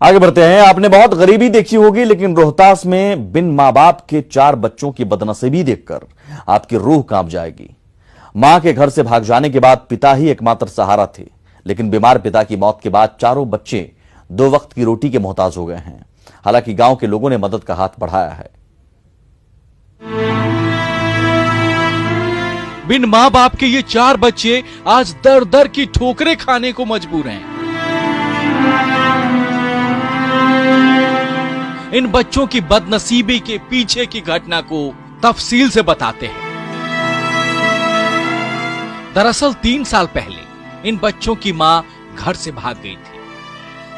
आगे बढ़ते हैं। आपने बहुत गरीबी देखी होगी, लेकिन रोहतास में बिन मां बाप के 4 बच्चों की बदनसीबी देखकर आपकी रूह कांप जाएगी। मां के घर से भाग जाने के बाद पिता ही एकमात्र सहारा थे, लेकिन बीमार पिता की मौत के बाद चारों बच्चे 2 वक्त की रोटी के मोहताज हो गए हैं। हालांकि गांव के लोगों ने मदद का हाथ बढ़ाया है। बिन मां बाप के ये 4 बच्चे आज दर दर की ठोकरें खाने को मजबूर हैं। इन बच्चों की बदनसीबी के पीछे की घटना को तफसील से बताते हैं। दरअसल 3 साल पहले इन बच्चों की मां घर से भाग गई थी,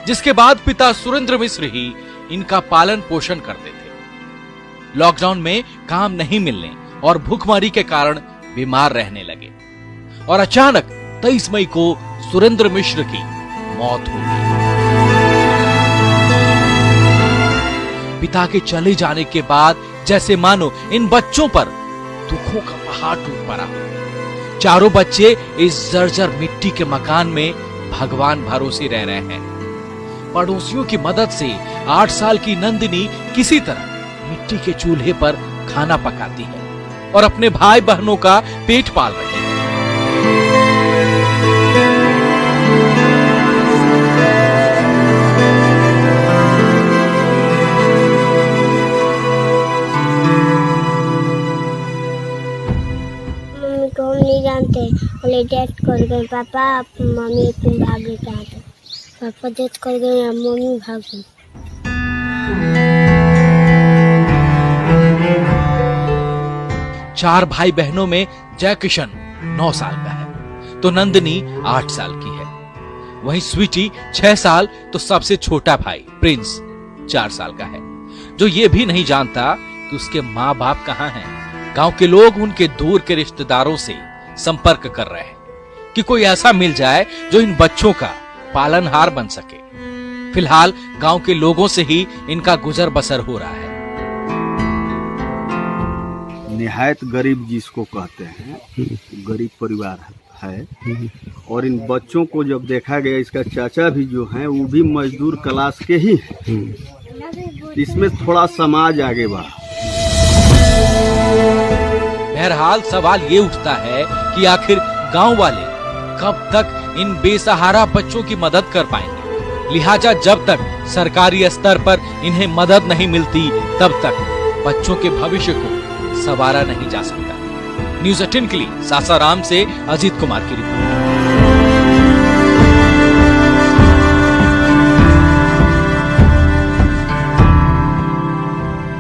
जिसके बाद पिता सुरेंद्र मिश्र ही इनका पालन पोषण करते थे। लॉकडाउन में काम नहीं मिलने और भूखमरी के कारण बीमार रहने लगे और अचानक 23 मई को सुरेंद्र मिश्र की मौत हो गई। पिता के चले जाने के बाद जैसे मानो इन बच्चों पर दुखों का पहाड़ टूट पड़ा। चारों बच्चे इस जर्जर मिट्टी के मकान में भगवान भरोसे रह रहे हैं। पड़ोसियों की मदद से 8 साल की नंदिनी किसी तरह मिट्टी के चूल्हे पर खाना पकाती है और अपने भाई बहनों का पेट पाल रही है। मम्मी को हम नहीं जानते, बोले डेथ कर गए पापा, मम्मी तुम भागे कहाँ थे? पापा डेथ कर गए, मम्मी भाग गई। चार भाई बहनों में जय किशन 9 साल का है तो नंदिनी 8 साल की है। वहीं स्वीटी 6 साल तो सबसे छोटा भाई प्रिंस 4 साल का है, जो ये भी नहीं जानता कि उसके माँ बाप कहाँ हैं। गांव के लोग उनके दूर के रिश्तेदारों से संपर्क कर रहे हैं कि कोई ऐसा मिल जाए जो इन बच्चों का पालनहार बन सके। फिलहाल गांव के लोगों से ही इनका गुजर बसर हो रहा है। निहायत गरीब जिसको कहते हैं, गरीब परिवार है। और इन बच्चों को जब देखा गया, इसका चाचा भी जो है वो भी मजदूर क्लास के ही है। इसमें थोड़ा समाज आगे बढ़ा। बहरहाल सवाल ये उठता है कि आखिर गांव वाले कब तक इन बेसहारा बच्चों की मदद कर पाएंगे। लिहाजा जब तक सरकारी स्तर पर इन्हें मदद नहीं मिलती, तब तक बच्चों के भविष्य को संवारा नहीं जा सकता। न्यूज़ 18 के लिए सासाराम से अजीत कुमार की रिपोर्ट।